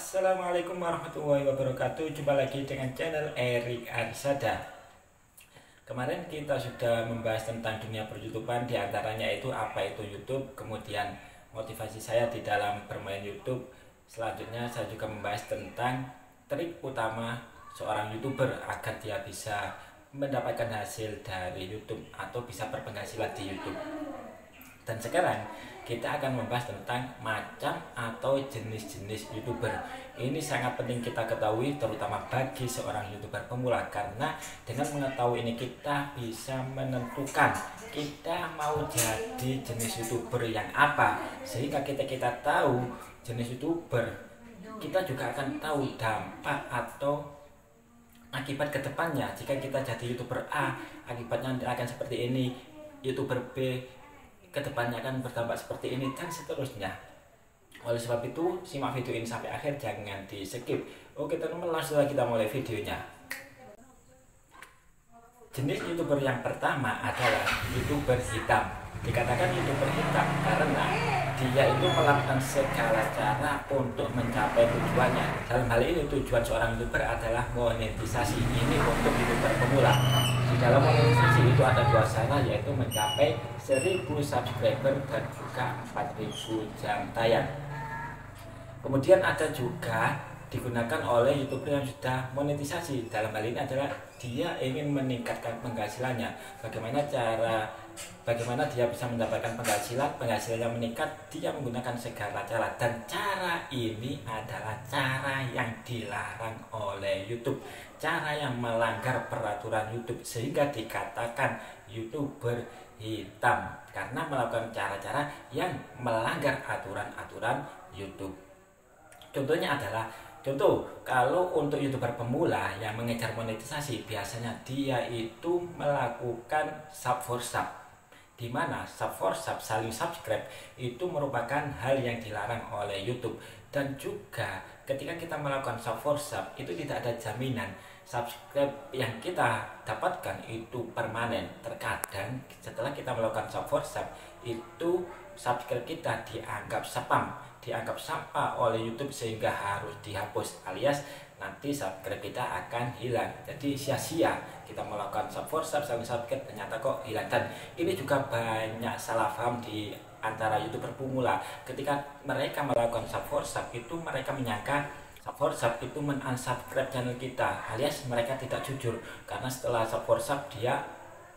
Assalamualaikum warahmatullahi wabarakatuh. Jumpa lagi dengan channel Erik Arisada. Kemarin kita sudah membahas tentang dunia per-YouTubean, diantaranya itu apa itu YouTube, kemudian motivasi saya di dalam bermain YouTube. Selanjutnya saya juga membahas tentang trik utama seorang YouTuber agar dia bisa mendapatkan hasil dari YouTube atau bisa berpenghasilan di YouTube. Dan sekarang kita akan membahas tentang macam atau jenis-jenis YouTuber. Ini sangat penting kita ketahui, terutama bagi seorang YouTuber pemula, karena dengan mengetahui ini kita bisa menentukan kita mau jadi jenis YouTuber yang apa. Sehingga kita tahu jenis YouTuber, kita juga akan tahu dampak atau akibat kedepannya. Jika kita jadi YouTuber A, akibatnya akan seperti ini. YouTuber B, kedepannya akan berdampak seperti ini, dan seterusnya. Oleh sebab itu, simak video ini sampai akhir, jangan di skip. Oke teman-teman, langsung saja kita mulai videonya. Jenis YouTuber yang pertama adalah YouTuber hitam. Dikatakan YouTuber hitam karena dia itu melakukan segala cara untuk mencapai tujuannya. Dalam hal ini tujuan seorang YouTuber adalah monetisasi. Ini untuk YouTuber pemula. Di dalam monetisasi itu ada dua cara, yaitu mencapai 1000 subscriber dan juga 4000 jam tayang. Kemudian ada juga digunakan oleh YouTuber yang sudah monetisasi. Dalam hal ini adalah dia ingin meningkatkan penghasilannya. Bagaimana dia bisa mendapatkan penghasilannya meningkat, dia menggunakan segala cara, dan cara ini adalah cara yang dilarang oleh YouTube, cara yang melanggar peraturan YouTube, sehingga dikatakan YouTuber hitam karena melakukan cara-cara yang melanggar aturan-aturan YouTube. Contoh, kalau untuk YouTuber pemula yang mengejar monetisasi, biasanya dia itu melakukan sub for sub, di mana sub for sub, saling subscribe, itu merupakan hal yang dilarang oleh YouTube. Dan juga ketika kita melakukan sub for sub, itu tidak ada jaminan subscribe yang kita dapatkan itu permanen. Terkadang setelah kita melakukan sub for sub, itu subscribe kita dianggap spam, dianggap sampah oleh YouTube, sehingga harus dihapus, alias nanti subscribe kita akan hilang. Jadi sia-sia kita melakukan sub for sub, subscribe ternyata kok hilang. Dan ini juga banyak salah paham di antara YouTuber pemula. Ketika mereka melakukan sub for sub, itu mereka menyangka sub for sub itu men-unsubscribe channel kita, alias mereka tidak jujur, karena setelah sub for sub dia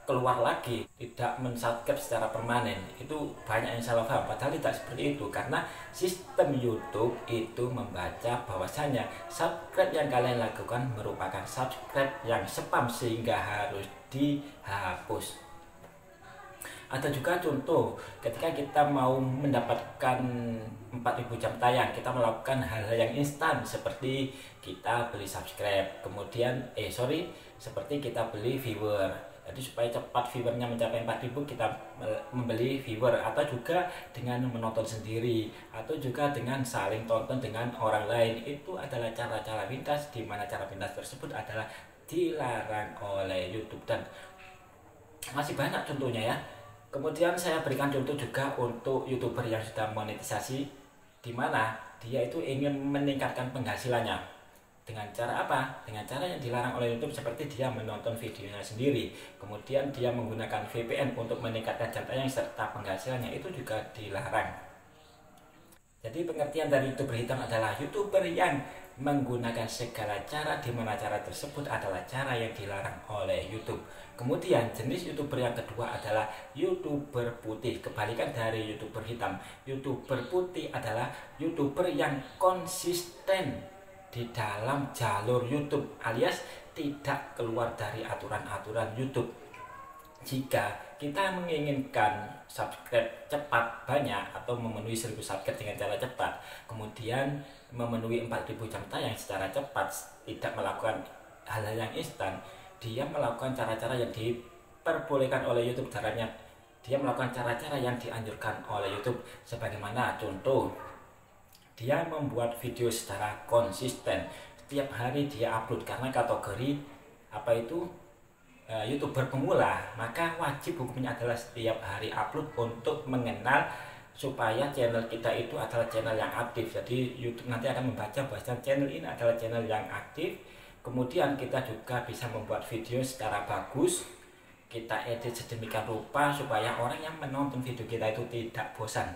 keluar lagi, tidak mensubscribe secara permanen. Itu banyak yang salah paham, padahal tidak seperti itu, karena sistem YouTube itu membaca bahwasanya subscribe yang kalian lakukan merupakan subscribe yang spam, sehingga harus dihapus. Ada juga contoh ketika kita mau mendapatkan 4000 jam tayang, kita melakukan hal-hal yang instan seperti kita beli subscribe, kemudian seperti kita beli viewer. Jadi supaya cepat viewernya mencapai 4000, kita membeli viewer, atau juga dengan menonton sendiri, atau juga dengan saling tonton dengan orang lain. Itu adalah cara-cara pintas, di mana cara pintas tersebut adalah dilarang oleh YouTube, dan masih banyak contohnya ya. Kemudian saya berikan contoh juga untuk YouTuber yang sudah monetisasi, di mana dia itu ingin meningkatkan penghasilannya. Dengan cara apa? Dengan cara yang dilarang oleh YouTube, seperti dia menonton videonya sendiri, kemudian dia menggunakan VPN untuk meningkatkan jam tayang serta penghasilannya, itu juga dilarang. Jadi pengertian dari YouTuber hitam adalah YouTuber yang menggunakan segala cara, di mana cara tersebut adalah cara yang dilarang oleh YouTube. Kemudian jenis YouTuber yang kedua adalah YouTuber putih. Kebalikan dari YouTuber hitam, YouTuber putih adalah YouTuber yang konsisten di dalam jalur YouTube, alias tidak keluar dari aturan-aturan YouTube. Jika kita menginginkan subscribe cepat banyak, atau memenuhi 1000 subscribe dengan cara cepat, kemudian memenuhi 4000 jam tayang secara cepat, tidak melakukan hal-hal yang instan, dia melakukan cara-cara yang diperbolehkan oleh YouTube. Caranya dia melakukan cara-cara yang dianjurkan oleh YouTube, sebagaimana contoh, dia membuat video secara konsisten, setiap hari dia upload, karena kategori YouTuber pemula, maka wajib hukumnya adalah setiap hari upload untuk mengenal supaya channel kita itu adalah channel yang aktif. Jadi YouTube nanti akan membaca bahwa channel ini adalah channel yang aktif. Kemudian kita juga bisa membuat video secara bagus, kita edit sedemikian rupa supaya orang yang menonton video kita itu tidak bosan.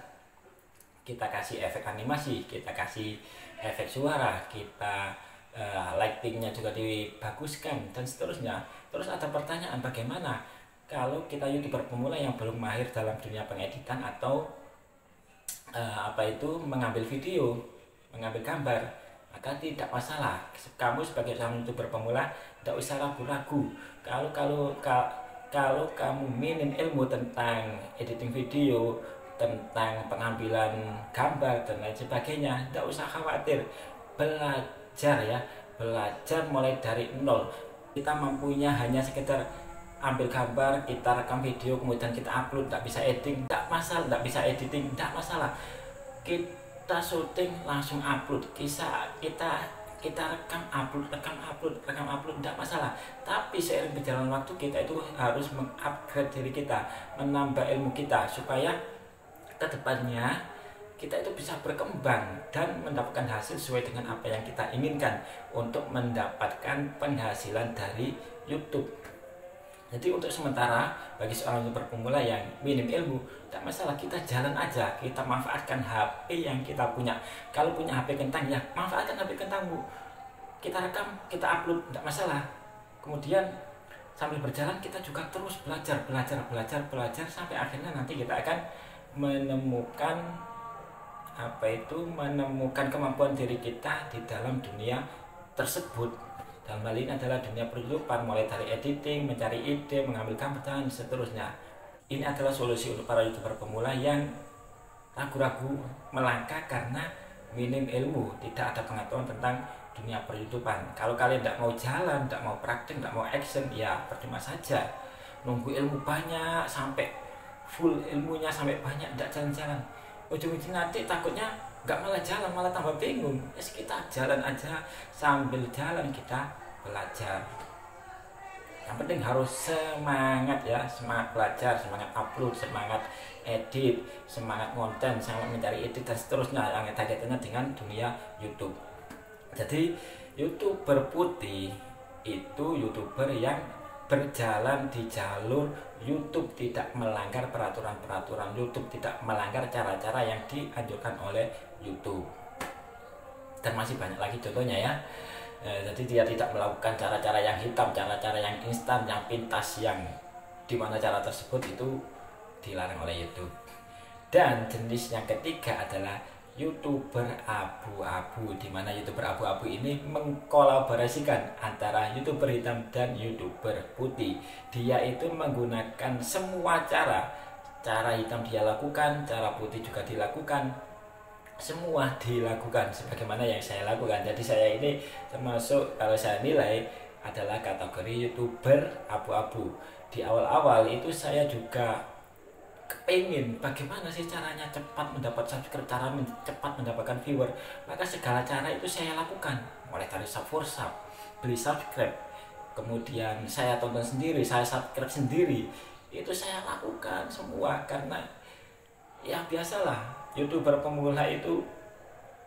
Kita kasih efek animasi, kita kasih efek suara, kita lightingnya juga dibaguskan dan seterusnya. Terus ada pertanyaan, bagaimana kalau kita YouTuber pemula yang belum mahir dalam dunia pengeditan atau mengambil video, mengambil gambar? Maka tidak masalah. Kamu sebagai seorang YouTuber pemula tidak usah ragu-ragu. Kalau kamu minim ilmu tentang editing video, tentang pengambilan gambar dan lain sebagainya, tidak usah khawatir. Belajar ya, belajar mulai dari nol. Kita mampunya hanya sekedar ambil gambar, kita rekam video, kemudian kita upload. Tidak bisa editing, tidak masalah. Tidak bisa editing, tidak masalah. Kita syuting langsung upload, kita rekam upload, tidak masalah. Tapi seiring berjalan waktu kita itu harus mengupgrade diri kita, menambah ilmu kita supaya kedepannya kita itu bisa berkembang dan mendapatkan hasil sesuai dengan apa yang kita inginkan untuk mendapatkan penghasilan dari YouTube. Jadi untuk sementara bagi seorang YouTuber pemula yang minim ilmu, tidak masalah, kita jalan aja, kita manfaatkan HP yang kita punya. Kalau punya HP kentang, ya manfaatkan HP kentangmu. Kita rekam, kita upload, tidak masalah. Kemudian sambil berjalan kita juga terus belajar sampai akhirnya nanti kita akan menemukan menemukan kemampuan diri kita di dalam dunia tersebut. Dalam hal ini adalah dunia perYouTubean, mulai dari editing, mencari ide, mengambil gambar dan seterusnya. Ini adalah solusi untuk para YouTuber pemula yang ragu-ragu melangkah karena minim ilmu, tidak ada pengetahuan tentang dunia perYouTubean. Kalau kalian tidak mau jalan, tidak mau praktek, tidak mau action, ya percuma saja. Nunggu ilmu banyak sampai full ilmunya sampai banyak, tidak jalan-jalan. Ujung-ujungnya nanti takutnya nggak malah jalan, malah tambah bingung. Kita jalan aja, sambil jalan kita belajar. Yang penting harus semangat ya, semangat belajar, semangat upload, semangat edit, semangat konten, semangat mencari edit dan seterusnya yang kaitannya dengan dunia YouTube. Jadi YouTuber putih itu YouTuber yang berjalan di jalur YouTube, tidak melanggar peraturan-peraturan YouTube, tidak melanggar cara-cara yang dianjurkan oleh YouTube. Dan masih banyak lagi contohnya ya. Jadi dia tidak melakukan cara-cara yang hitam, cara-cara yang instan, yang pintas, yang dimana cara tersebut itu dilarang oleh YouTube. Dan jenis yang ketiga adalah YouTuber abu-abu, di mana YouTuber abu-abu ini mengkolaborasikan antara YouTuber hitam dan YouTuber putih. Dia itu menggunakan semua cara hitam dia lakukan, cara putih juga dilakukan, semua dilakukan sebagaimana yang saya lakukan. Jadi saya ini termasuk, kalau saya nilai, adalah kategori YouTuber abu-abu. Di awal-awal itu saya juga kepingin bagaimana sih caranya cepat mendapat subscribe, cara cepat mendapatkan viewer. Maka segala cara itu saya lakukan, mulai dari sub for sub, beli subscribe, kemudian saya tonton sendiri, saya subscribe sendiri, itu saya lakukan semua. Karena ya biasalah, YouTuber pemula itu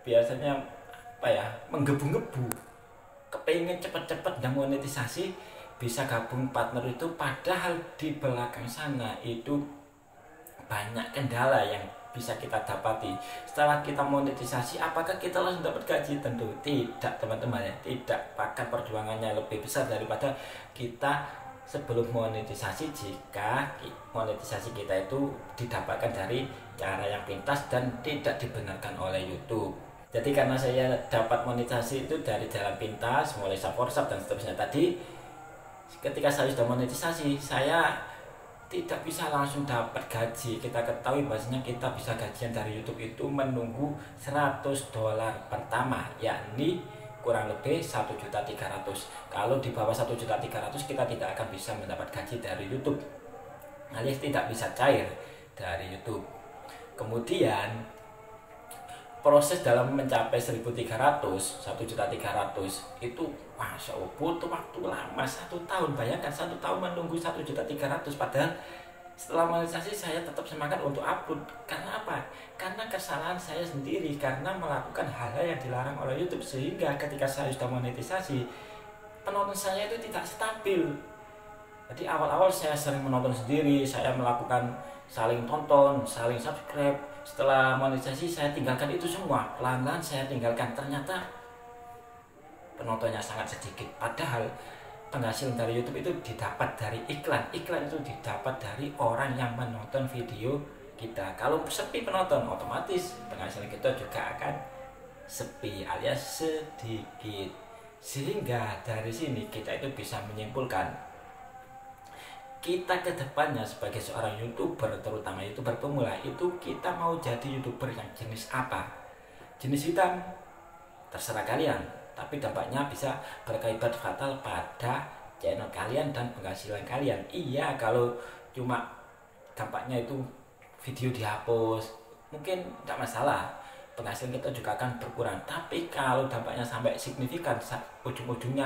biasanya menggebu-gebu, kepingin cepat-cepat dan monetisasi, bisa gabung partner itu, padahal di belakang sana itu banyak kendala yang bisa kita dapati. Setelah kita monetisasi, apakah kita langsung dapat gaji? Tentu tidak, teman-teman ya. Tidak, bahkan perjuangannya lebih besar daripada kita sebelum monetisasi, jika monetisasi kita itu didapatkan dari cara yang pintas dan tidak dibenarkan oleh YouTube. Jadi karena saya dapat monetisasi itu dari jalan pintas, mulai sub for sub dan seterusnya tadi, ketika saya sudah monetisasi, saya tidak bisa langsung dapat gaji. Kita ketahui bahwasanya kita bisa gajian dari YouTube itu menunggu $100 pertama, yakni kurang lebih 1.300.000. Kalau di bawah 1.300.000 kita tidak akan bisa mendapat gaji dari YouTube, alias tidak bisa cair dari YouTube. Kemudian proses dalam mencapai 1.300, 1.300 itu masya Allah butuh waktu lama, 1 tahun. Bayangkan 1 tahun menunggu 1.300.000, padahal Setelah monetisasi saya tetap semangat untuk upload. Karena apa? Karena kesalahan saya sendiri karena melakukan hal-hal yang dilarang oleh YouTube, sehingga ketika saya sudah monetisasi, penonton saya itu tidak stabil. Jadi awal-awal saya sering menonton sendiri, saya melakukan saling tonton, saling subscribe. Setelah monetisasi saya tinggalkan itu semua. Pelan-pelan saya tinggalkan. Ternyata penontonnya sangat sedikit. Padahal penghasilan dari YouTube itu didapat dari iklan. Iklan itu didapat dari orang yang menonton video kita. Kalau sepi penonton, otomatis penghasilan kita juga akan sepi alias sedikit. Sehingga dari sini kita itu bisa menyimpulkan, kita kedepannya sebagai seorang YouTuber, terutama YouTuber pemula, itu kita mau jadi YouTuber yang jenis apa? Jenis hitam, terserah kalian. Tapi dampaknya bisa berakibat fatal pada channel kalian dan penghasilan kalian. Iya, kalau cuma dampaknya itu video dihapus, mungkin tidak masalah, penghasilan kita juga akan berkurang. Tapi kalau dampaknya sampai signifikan, ujung-ujungnya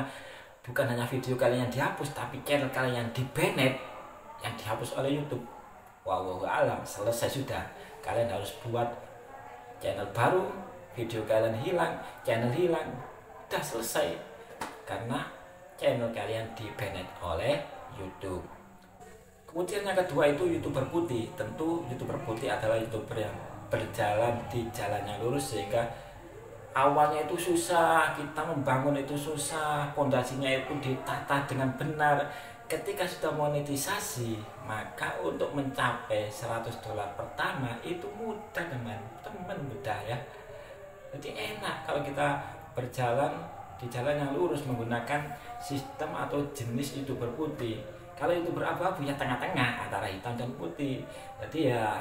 bukan hanya video kalian yang dihapus, tapi channel kalian yang di-banned, yang dihapus oleh YouTube, wow alam, selesai sudah. Kalian harus buat channel baru, video kalian hilang, channel hilang, udah selesai, karena channel kalian di-banned oleh YouTube. Kemudian yang kedua itu YouTuber putih. Tentu YouTuber putih adalah YouTuber yang berjalan di jalan yang lurus, sehingga awalnya itu susah, kita membangun itu susah, pondasinya itu ditata dengan benar. Ketika sudah monetisasi, maka untuk mencapai $100 pertama itu mudah teman-teman, mudah ya. Jadi enak kalau kita berjalan di jalan yang lurus menggunakan sistem atau jenis YouTuber putih. Kalau YouTuber abu-abu ya tengah-tengah antara hitam dan putih. Jadi ya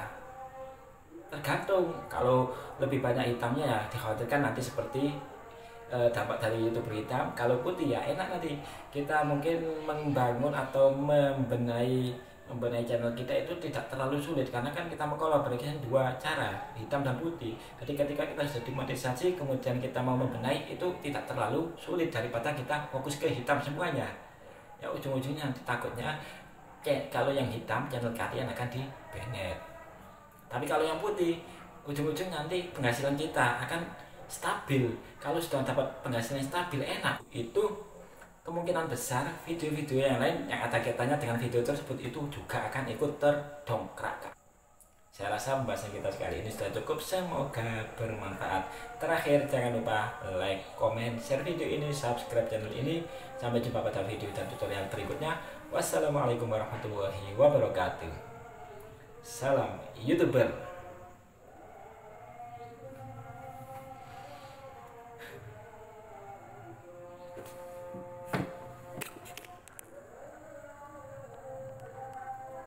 tergantung, kalau lebih banyak hitamnya ya dikhawatirkan nanti seperti dampak dari YouTuber hitam. Kalau putih ya enak, nanti kita mungkin membangun atau membenahi channel kita itu tidak terlalu sulit, karena kan kita mengkolaborasikan dua cara, hitam dan putih. Jadi ketika kita sudah dimonetisasi kemudian kita mau membenahi, itu tidak terlalu sulit daripada kita fokus ke hitam semuanya. Ya ujung-ujungnya nanti takutnya kalau yang hitam channel kalian akan di-banned. Tapi kalau yang putih, ujung-ujung nanti penghasilan kita akan stabil. Kalau sudah dapat penghasilan stabil, enak, itu kemungkinan besar video-video yang lain yang ada kaitannya dengan video tersebut itu juga akan ikut terdongkrak. Saya rasa pembahasan kita sekali ini sudah cukup, semoga bermanfaat. Terakhir, jangan lupa like, komen, share video ini, subscribe channel ini. Sampai jumpa pada video dan tutorial berikutnya. Wassalamualaikum warahmatullahi wabarakatuh. Salam YouTuber.